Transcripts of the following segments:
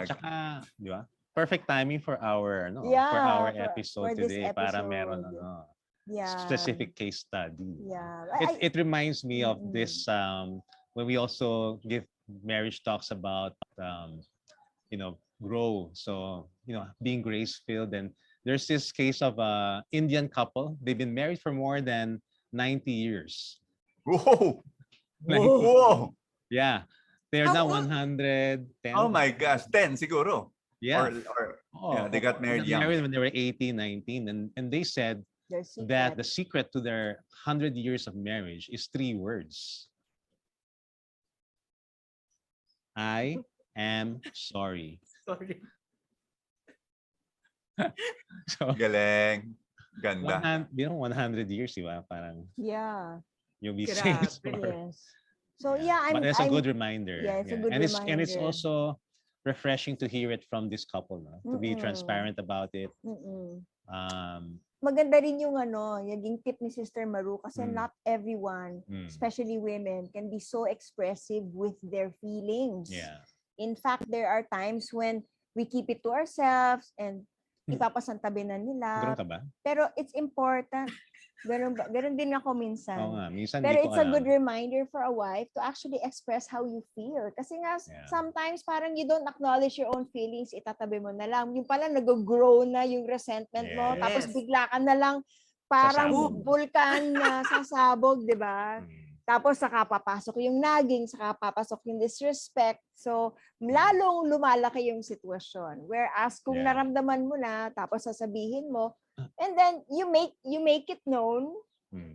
Exactly. Tsaka, di ba? Perfect timing for our episode this today para meron episode. Yeah. specific case study. Yeah. It reminds me of this when we also give marriage talks about grow. So, being grace-filled. And there's this case of a Indian couple. They've been married for more than 90 years. Whoa! 90. Whoa! Yeah. They're How now old? 110. Oh my gosh, 10 siguro. Yeah. Yeah, they got married young. Married when they were 18, 19. And they said that the secret to their 100 years of marriage is 3 words. I am sorry. Sorry. So, Galing. Ganda. 100 years, di ba? Parang you'll be saying Grabe. sorry. Yes. So yeah, But it's a good reminder. Yeah, it's a good and reminder. it's also refreshing to hear it from this couple, no? To be transparent about it. Maganda rin yung yung tip ni Sister Maru kasi not everyone, especially women, can be so expressive with their feelings. Yeah. In fact, there are times when we keep it to ourselves and ipapasantabi na nila. Ganun ka ba? Pero it's important. Ganun din ako minsan. Oo nga, minsan Pero di ko it's a alam. good reminder for a wife to actually express how you feel. Kasi nga, sometimes parang you don't acknowledge your own feelings, itatabi mo na lang. Yung pala nag-grow na yung resentment mo, tapos bigla ka na lang parang vulkan na sasabog, di ba? Tapos saka papasok yung nagging, saka papasok yung disrespect. So, lalong lumalaki yung sitwasyon. Whereas kung naramdaman mo na, tapos sasabihin mo, and then you make it known,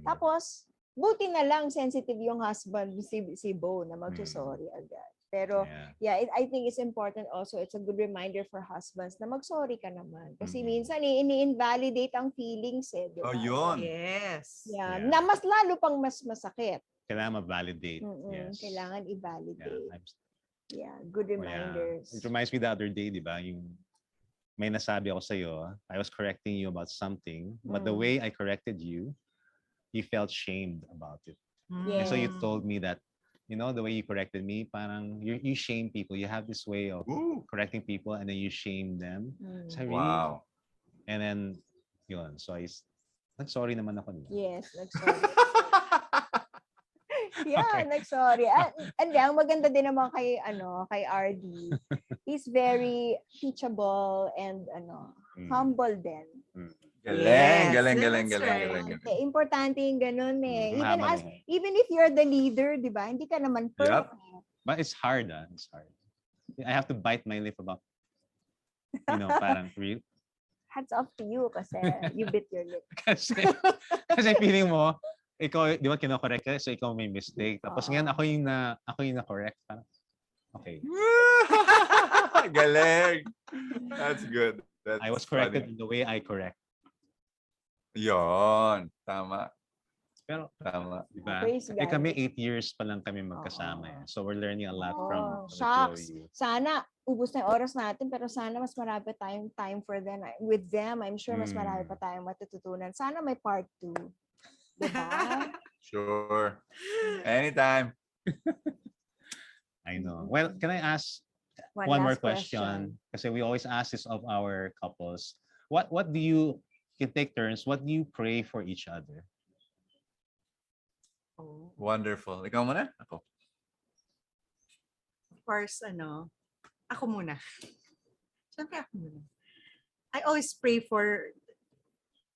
tapos buti na lang sensitive yung husband, si Bo, na mag-sorry agad. Pero, I think it's important also, it's a good reminder for husbands na mag-sorry ka naman. Kasi minsan, ini-invalidate ang feelings eh. Diba? Oh, yun. Yes. Yeah. Na mas lalo pang mas masakit. Kailangan ma-validate. Yes. Kailangan i-validate. Yeah, good reminders. It reminds me the other day, di ba? Yung may nasabi ako sa'yo, I was correcting you about something, but the way I corrected you, you felt shamed about it. And so you told me that, the way you corrected me, parang you shame people. You have this way of correcting people and then you shame them. So I really, and then, yun. So nag-sorry naman ako. Yes, nag-sorry. Nag-sorry. And ang maganda din naman kay RD. He's very teachable and humble din. Galing. Importante yung ganun eh. Even if you're the leader, di ba? Hindi ka naman perfect. But it's hard, It's hard. I have to bite my lip about, parang real. Hats off to you kasi you bit your lip. kasi feeling mo, ikaw, di ba, kino-correct ka, so ikaw may mistake. Tapos ngayon, ako yung na-correct. Okay. Galing. That's good. I was corrected in the way I correct. Yon, tama. Pero, tama. Diba? Kami 8 years pa lang kami magkasama. So we're learning a lot from shucks. Sana, ubos na yung oras natin, pero sana mas marami tayong time for them. With them, I'm sure mas marami pa tayong matututunan. Sana may part 2. Diba? Sure. Anytime. I know. Well, can I ask one more question? Kasi we always ask this of our couples. What do you can take turns? What do you pray for each other? Oh. Wonderful. Ikaw muna? Ako. Of course, ako muna. Siyempre ako muna. I always pray for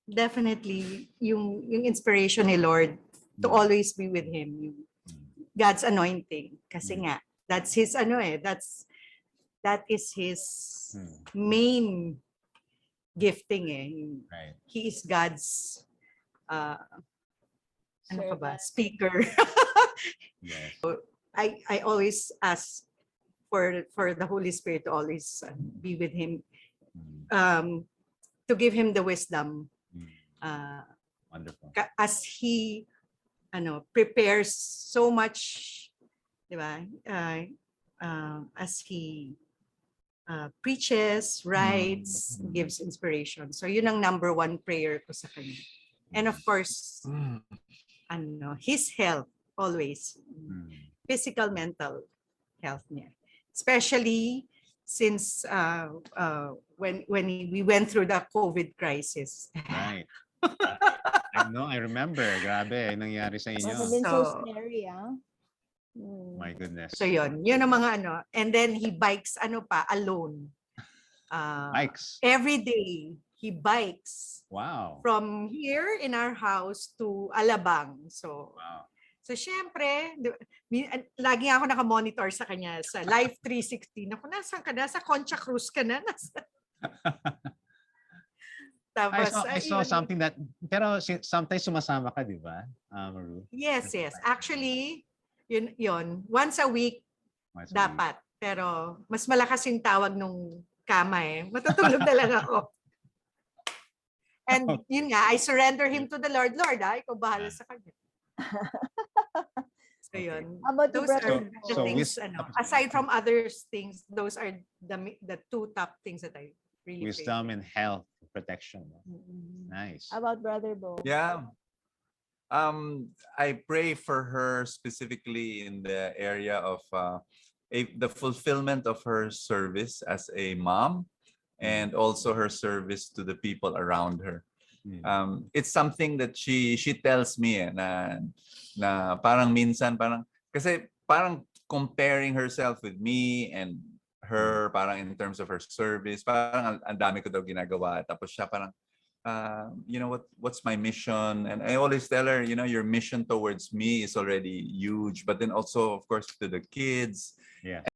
definitely yung inspiration ni Lord to always be with Him. Yung God's anointing. Kasi nga, that's His that is His main gifting eh. Right. He is God's speaker. Yes. I always ask for the Holy Spirit to always be with him, to give him the wisdom. Wonderful. As he prepares so much, di ba? As he preaches, writes, gives inspiration. So yun ang number 1 prayer ko sa kanya. And of course, his health always. Physical, mental health niya. Especially when we went through the COVID crisis. Right. I know, I remember. Grabe, nangyari sa Must have inyo. been so So- scary, ah. Mm. My goodness. So yun ang mga ano. And then he bikes alone. Bikes. Every day he bikes Wow. from here in our house to Alabang. So Wow. syempre, lagi ako nakamonitor sa kanya sa Live 360. Naku, nasaan ka na? Sa Concha Cruz ka na? Tapos, I saw yun. something that, pero sometimes sumasama ka, di ba, Maru? Yes. Actually, yun. Once a week, Once a week. dapat. Pero mas malakas yung tawag nung kama eh. Matutulog na lang ako. And yun nga, I surrender him to the Lord. Lord, ikaw bahala sa kanya. So yun. How about you, Those brother? are the So things, aside from other things, those are the two top things that I really pray Wisdom for. and health protection. Mm-mm. Nice. How about Brother Bo? Yeah. I pray for her specifically in the area of the fulfillment of her service as a mom and also her service to the people around her. It's something that she tells me na parang minsan kasi parang comparing herself with me and her parang in terms of her service, parang ang dami ko daw ginagawa, tapos siya parang what's my mission? And I always tell her, your mission towards me is already huge, but then also of course to the kids. Yeah.